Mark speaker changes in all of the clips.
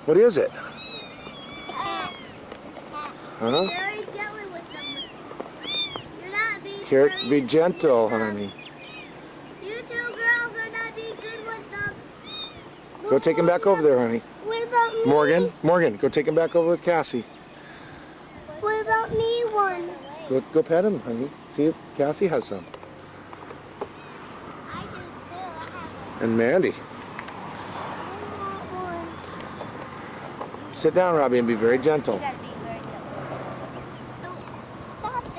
Speaker 1: What is it?
Speaker 2: Cat.
Speaker 1: Huh?
Speaker 2: Very jelly with them. You're not being
Speaker 1: Here,
Speaker 2: very
Speaker 1: be gentle,
Speaker 2: good with them.
Speaker 1: honey.
Speaker 2: You two girls are not being good with them.
Speaker 1: Go take him back over there, honey.
Speaker 2: What about me?
Speaker 1: Morgan, go take him back over with Cassie.
Speaker 2: What about me one?
Speaker 1: Go pet him, honey. See if Cassie has some.
Speaker 2: I do too. I have
Speaker 1: And Mandy.
Speaker 2: one.
Speaker 1: Sit down, Robbie, and be very gentle.
Speaker 2: You gotta be very gentle. No, stop it.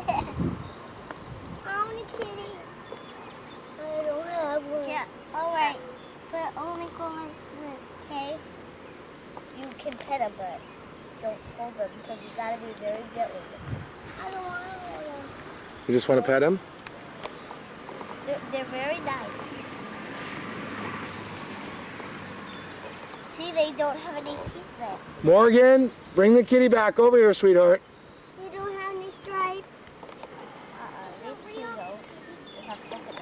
Speaker 2: I want a kitty. I don't have one. Yeah, alright. But only go like this, okay? You can pet them, but don't hold them because you gotta be very gentle with them. I don't want to hold them.
Speaker 1: You just want to pet him?
Speaker 2: They're very nice. See, they don't have any teeth left.
Speaker 1: Morgan, bring the kitty back over here, sweetheart.
Speaker 2: You don't have any stripes? These two though. They have coconut.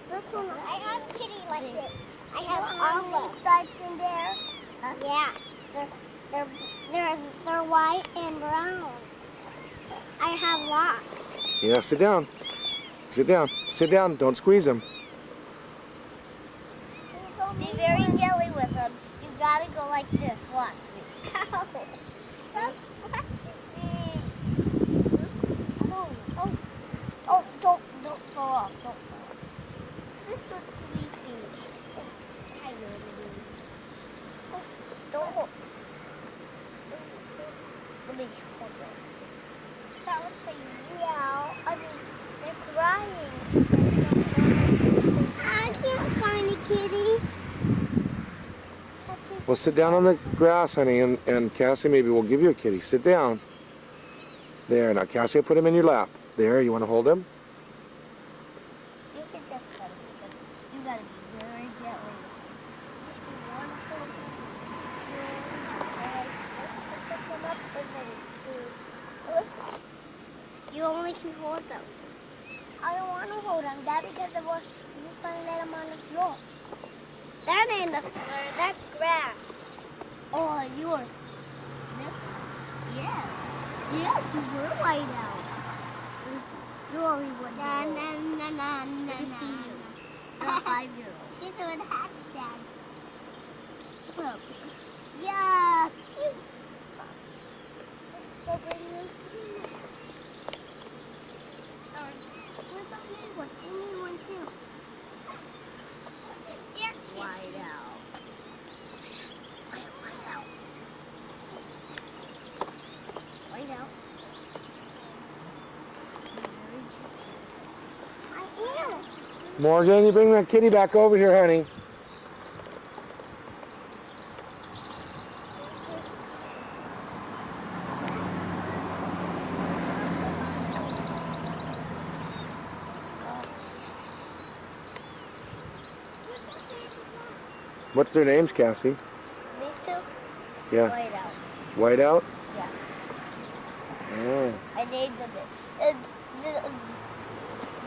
Speaker 2: This one, I have a kitty like this. I have all these stripes in there. Huh? Yeah. They're white and brown. I have locks.
Speaker 1: Yeah, sit down. Sit down. Sit down. Don't squeeze him.
Speaker 2: Be very jelly with them. You gotta go like this. Watch me. Ow. Stop. Oh, don't fall off. Don't fall off. This one's sleeping. It's tired. Oh, don't hold. Let me hold it. That looks like meow. I mean, they're crying. I can't find a kitty.
Speaker 1: Well, sit down on the grass, honey, and Cassie maybe will give you a kitty. Sit down. There, now Cassie will put him in your lap. There, you want to hold him?
Speaker 2: You can just pet him because you gotta be very gently. You only can hold them. I don't want to hold them. That because I was just going to let them on the floor. That ain't the floor. That's grass. Oh, yours. Yeah. Yes, you were white out. You only one. Na na na na na na. You're 5 years old. She's doing handstands. Look. Yeah. Cute. So bring me. What about me one? I need one too. White out. White out. White out. I am.
Speaker 1: Morgan, you bring that kitty back over here, honey. What's their names, Cassie?
Speaker 2: These two?
Speaker 1: Yeah.
Speaker 2: White out.
Speaker 1: Whiteout?
Speaker 2: Yeah.
Speaker 1: Oh.
Speaker 2: I named them it.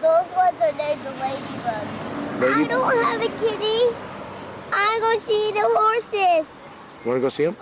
Speaker 2: Those ones are named the Ladybug. I don't have a kitty. I'm going to see the horses.
Speaker 1: You want to go see him?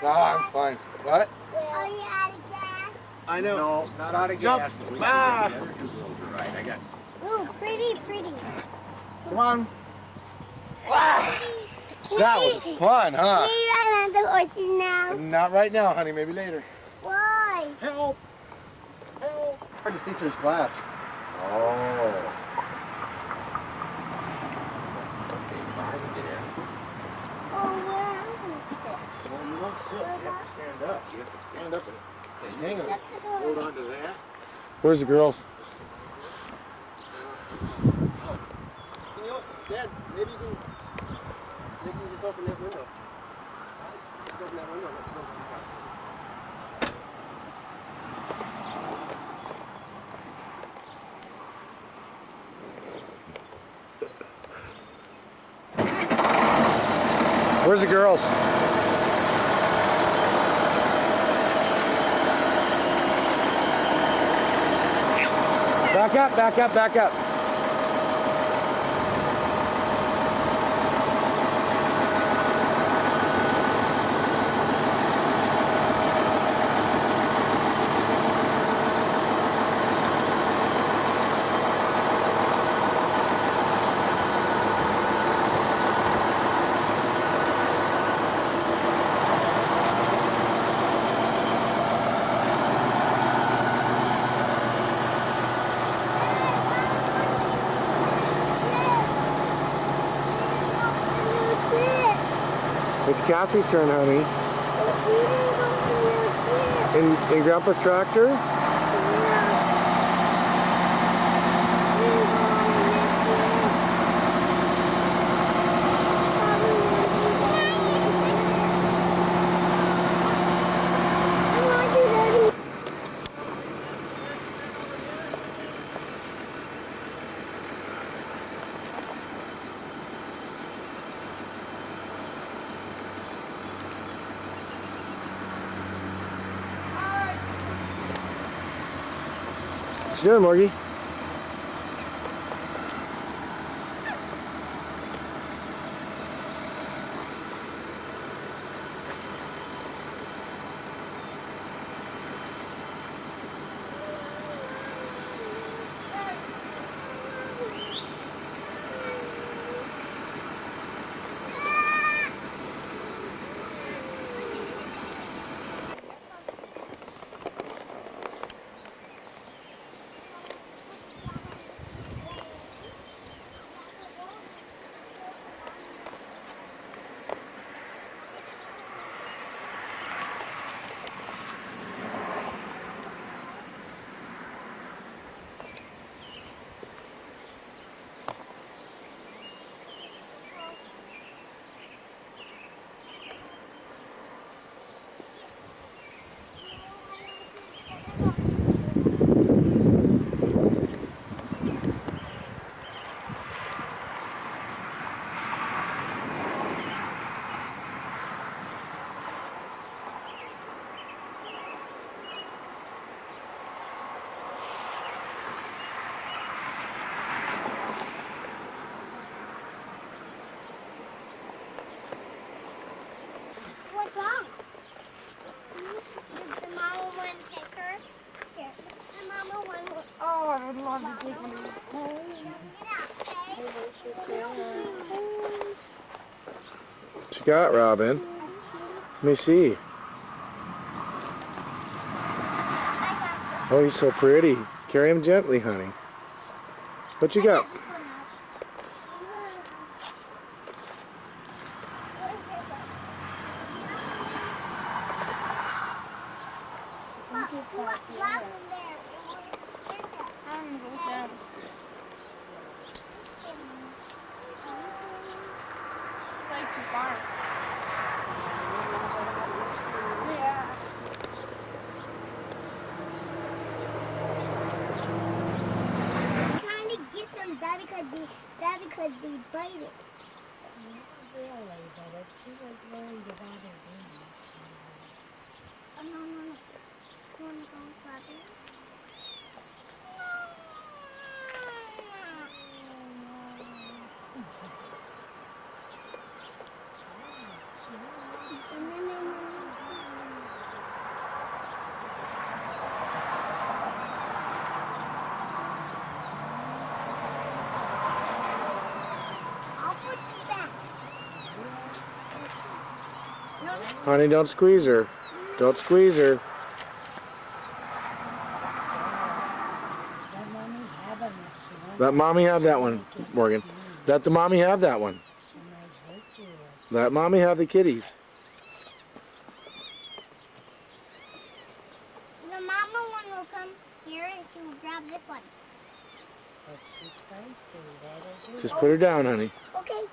Speaker 1: No, I'm fine. What?
Speaker 2: Are you out of gas?
Speaker 3: I know.
Speaker 1: No, not out of
Speaker 3: Jump.
Speaker 1: gas. But we
Speaker 3: Ah.
Speaker 1: gotta get the other two girls to ride. I got.
Speaker 2: Ooh, pretty, pretty.
Speaker 1: Come on. Wow. That was fun, huh?
Speaker 2: Can you ride on the horses now?
Speaker 1: Not right now, honey. Maybe later.
Speaker 2: Why?
Speaker 1: Help. Help.
Speaker 3: Hard to see through this glass.
Speaker 1: Oh. Okay, fine. Get in.
Speaker 2: Oh, where am I going to sit?
Speaker 1: Well, you don't sit. You have to stand up. You have to stand up and hang
Speaker 2: Shut the door.
Speaker 1: hold on to that. Where's the girls?
Speaker 3: Can you, Dad, maybe you can just open that window. Just open that window. Let the girls come out.
Speaker 1: Where's the girls? Back up, back up, back up. It's Cassie's turn, honey. In Grandpa's tractor? What you doing, Morgie?
Speaker 2: What's wrong? Did the mama one take her? Here. The mama one.
Speaker 4: Oh, I would love to take one of these home.
Speaker 2: Get out, okay?
Speaker 1: What you got, Robin? Let me see. Oh, he's so pretty. Carry him gently, honey. What you got?
Speaker 4: Thanks too far. Yeah.
Speaker 2: Kind of get them that because they bite it.
Speaker 5: Not really, but if she was worried about her babies,
Speaker 2: Oh, no. You want to go and slap it?
Speaker 1: Honey, don't squeeze her. Don't squeeze her.
Speaker 5: Let mommy have them if she wants.
Speaker 1: Let mommy have that one, Morgan. Let the mommy have that one.
Speaker 5: She might hurt you.
Speaker 1: Let mommy have the kitties.
Speaker 2: The mama one will come here and she will grab this one.
Speaker 5: But she tries to. Let her do
Speaker 1: Just
Speaker 5: it.
Speaker 1: put her down, honey.
Speaker 2: Okay.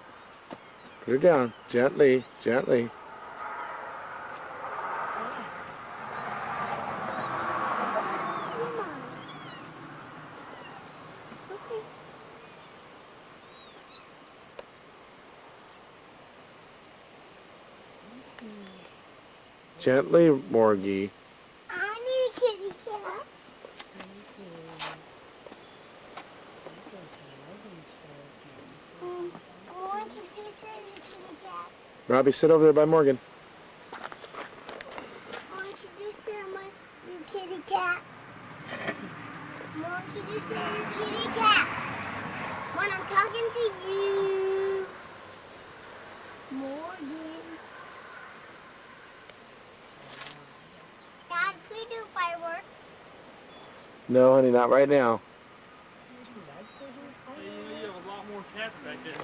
Speaker 1: Put her down. Gently, gently.
Speaker 2: Come on. Okay.
Speaker 1: Gently, Morgie.
Speaker 2: I need a kitty cat. I want to do some kitty cat.
Speaker 1: Robbie, sit over there by Morgan.
Speaker 2: I want to do some kitty cats. I want to do some kitty cats. When I'm talking to you, Morgan. Dad, can we do fireworks?
Speaker 1: No, honey, not right now.
Speaker 6: You have a lot more cats back there.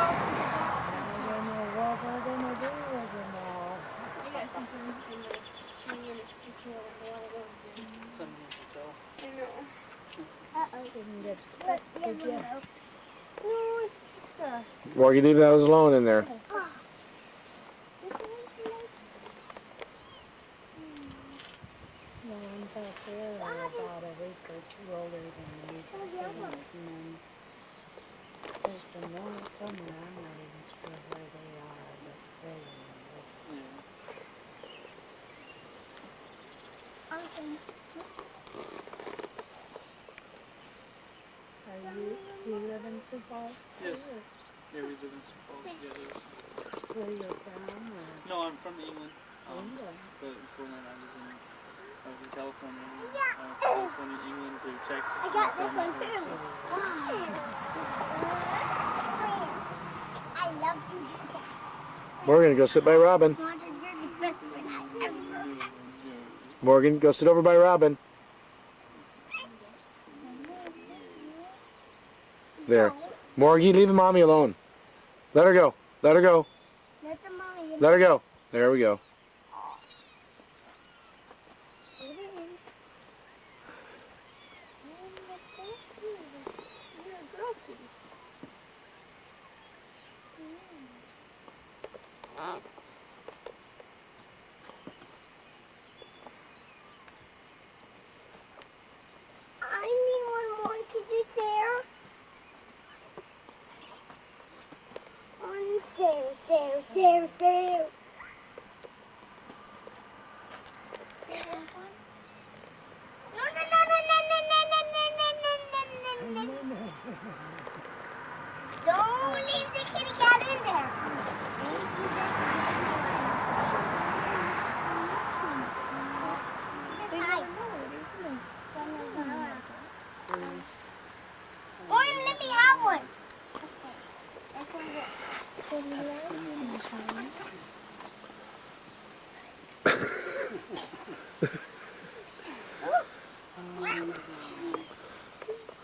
Speaker 5: I don't know what we're gonna do with them all.
Speaker 4: I got something in the tree and it's sticking out of one of those.
Speaker 6: Something to tell.
Speaker 4: I know.
Speaker 2: Uh-oh.
Speaker 5: Didn't get
Speaker 2: Look,
Speaker 5: stuck,
Speaker 2: there's
Speaker 5: did ya?
Speaker 2: one though. No, it's just a...
Speaker 1: Morgie, leave those alone in there.
Speaker 2: Oh. This one tonight?
Speaker 5: The ones out there are about a week or two older than these. I think. And then there's some more somewhere. I'm not even sure where they are, but they're in the woods.
Speaker 2: Awesome.
Speaker 5: You live in Sioux Falls?
Speaker 6: Yes.
Speaker 5: too, or
Speaker 6: Yeah, we live in Sioux Falls together.
Speaker 5: That's where you're from, or
Speaker 6: No, I'm from England.
Speaker 5: England?
Speaker 6: But before then, I was in California. California, England to Texas.
Speaker 2: I got
Speaker 6: That's how
Speaker 2: this
Speaker 6: I
Speaker 2: one
Speaker 6: met her,
Speaker 2: too.
Speaker 6: so-
Speaker 2: I love to do that.
Speaker 1: Morgan, go sit by Robin.
Speaker 2: Roger, you're the best friend I ever had.
Speaker 1: Morgan, go sit over by Robin. There. Morgie, leave mommy alone. Let her go. Let her go.
Speaker 2: Let the mommy.
Speaker 1: Let her go. There we go.
Speaker 4: You're a girl too.
Speaker 2: I need one more. Could you share? Share. No. Don't leave the kitty cat in there.
Speaker 5: please.
Speaker 2: William, let me have one.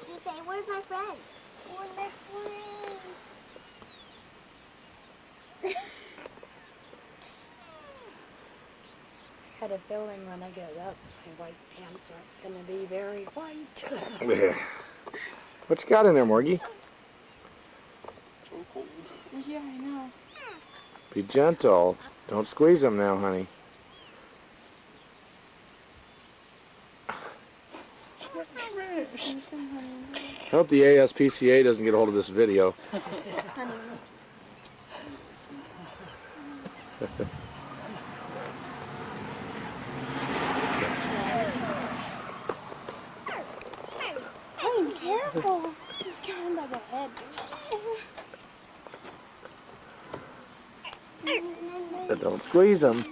Speaker 2: You say, where's my friends? Where's my friends?
Speaker 5: Had a feeling when I get up, my white pants aren't gonna be very white.
Speaker 1: What you got in there, Morgie?
Speaker 6: So cold.
Speaker 4: Yeah, I know.
Speaker 1: Be gentle. Don't squeeze them now, honey. I hope the ASPCA doesn't get a hold of this video.
Speaker 4: Hey, careful. Just got him by the head.
Speaker 1: But don't squeeze them.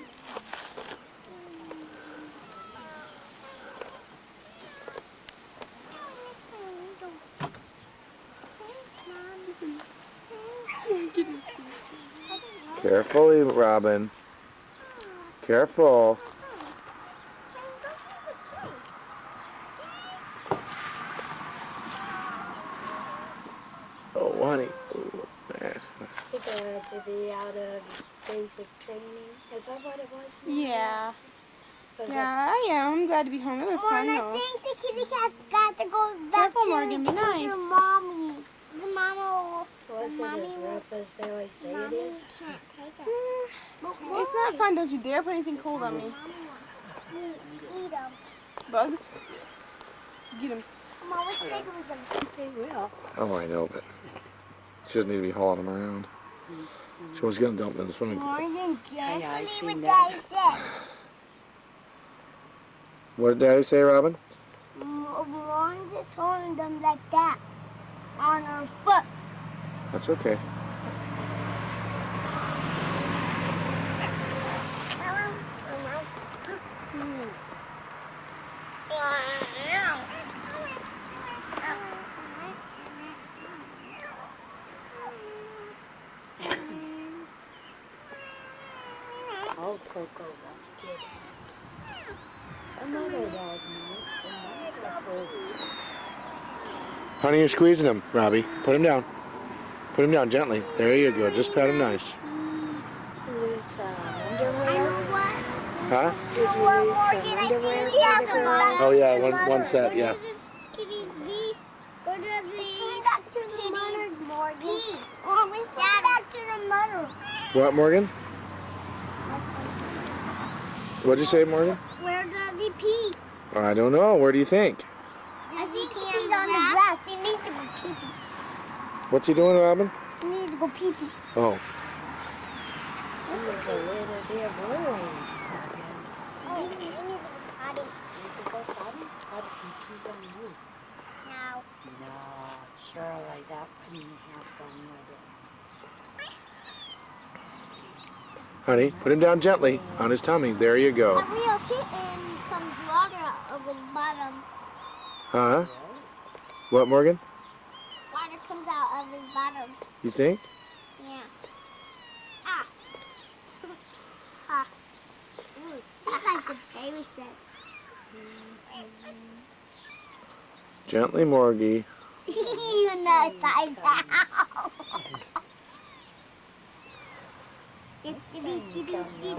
Speaker 1: Carefully, Robin. Careful. Oh, honey. Oh, man.
Speaker 5: You got to be out of basic training. Is that what it was?
Speaker 4: Yeah.
Speaker 5: Was
Speaker 4: Yeah, I am. I'm glad to be home. It was fun
Speaker 2: I
Speaker 4: though.
Speaker 2: think the kitty cat's got to go back
Speaker 4: Careful,
Speaker 2: to
Speaker 4: Morgan, be nice.
Speaker 2: the mommy. The mama.
Speaker 5: Was it as rough as they always say it
Speaker 2: Mommy
Speaker 5: is?
Speaker 2: can't take it. But
Speaker 4: It's not fun. Don't you dare put anything cold on me.
Speaker 2: Eat them.
Speaker 4: Bugs. Get them.
Speaker 2: Mama, let's take them.
Speaker 5: They will.
Speaker 1: Oh, I know, but she doesn't need to be hauling them around. She was going to dump them in the swimming pool.
Speaker 2: Morgan,
Speaker 5: I
Speaker 2: gently
Speaker 5: seen
Speaker 2: what
Speaker 5: that.
Speaker 2: Daddy said.
Speaker 1: What did Daddy say, Robin?
Speaker 2: Morgan just holding them like that on her foot.
Speaker 1: That's okay.
Speaker 5: Oh, Coco won't get it. Some other dog might, but not Coco.
Speaker 1: Honey, you're squeezing him, Robbie. Put him down. Put him down gently. There you go. Just pat him nice.
Speaker 5: Did you lose
Speaker 2: I
Speaker 5: underwear?
Speaker 2: know what.
Speaker 1: Huh?
Speaker 5: Did you lose some underwear for the girls?
Speaker 1: Oh, yeah, one set, yeah.
Speaker 2: Where does this kitty's be? Where does the kitty's Morgan? Oh, we got back to the mother.
Speaker 1: What, Morgan? What'd you say, Morgan?
Speaker 2: Where does he pee?
Speaker 1: I don't know. Where do you think?
Speaker 2: I think he's on the grass. He needs to go pee-pee.
Speaker 1: What's he doing, Robin?
Speaker 2: He needs to go pee-pee.
Speaker 1: Oh.
Speaker 5: Look at the little dear boy.
Speaker 2: Oh, he needs to go potty.
Speaker 5: Need to go potty? Potty pee-pee's on you.
Speaker 2: Now.
Speaker 5: No, surely that wouldn't happen, would it?
Speaker 1: Honey, put him down gently on his tummy. There you go.
Speaker 2: A real kitten comes water out of his bottom.
Speaker 1: Huh? What, Morgan?
Speaker 2: Water comes out of his bottom.
Speaker 1: You think?
Speaker 2: Yeah. Ah. Ah. I like to play with this.
Speaker 1: Gently, Morgie.
Speaker 2: You know, side out.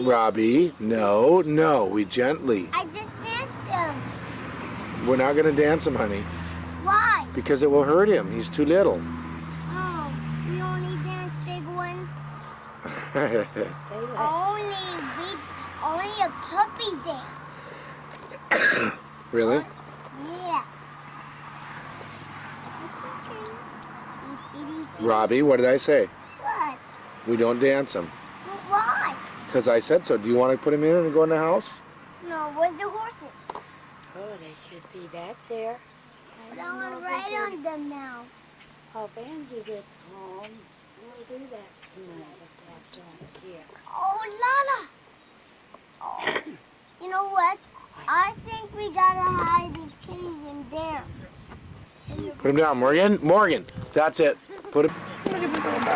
Speaker 1: Robbie, no, no. We gently.
Speaker 2: I just danced him.
Speaker 1: We're not going to dance him, honey,
Speaker 2: Why?
Speaker 1: because it will hurt him. He's too little.
Speaker 2: Oh, we only dance big ones.
Speaker 5: They let
Speaker 2: Only a puppy dance.
Speaker 1: Really?
Speaker 2: Yeah.
Speaker 1: Robbie, what did I say?
Speaker 2: What?
Speaker 1: We don't dance him.
Speaker 2: But why?
Speaker 1: Because I said so. Do you want to put him in and go in the house?
Speaker 2: No, where's the horses?
Speaker 5: Oh, they should be back there.
Speaker 2: I don't want to ride on them now.
Speaker 5: Oh, Banjo gets home. We'll do that tonight if Dad don't care.
Speaker 2: Oh, Lala. Oh. You know what? I think we gotta hide these kitties in there.
Speaker 1: Put him down, Morgan. Morgan, that's it. Put him.
Speaker 4: Look at this old dog.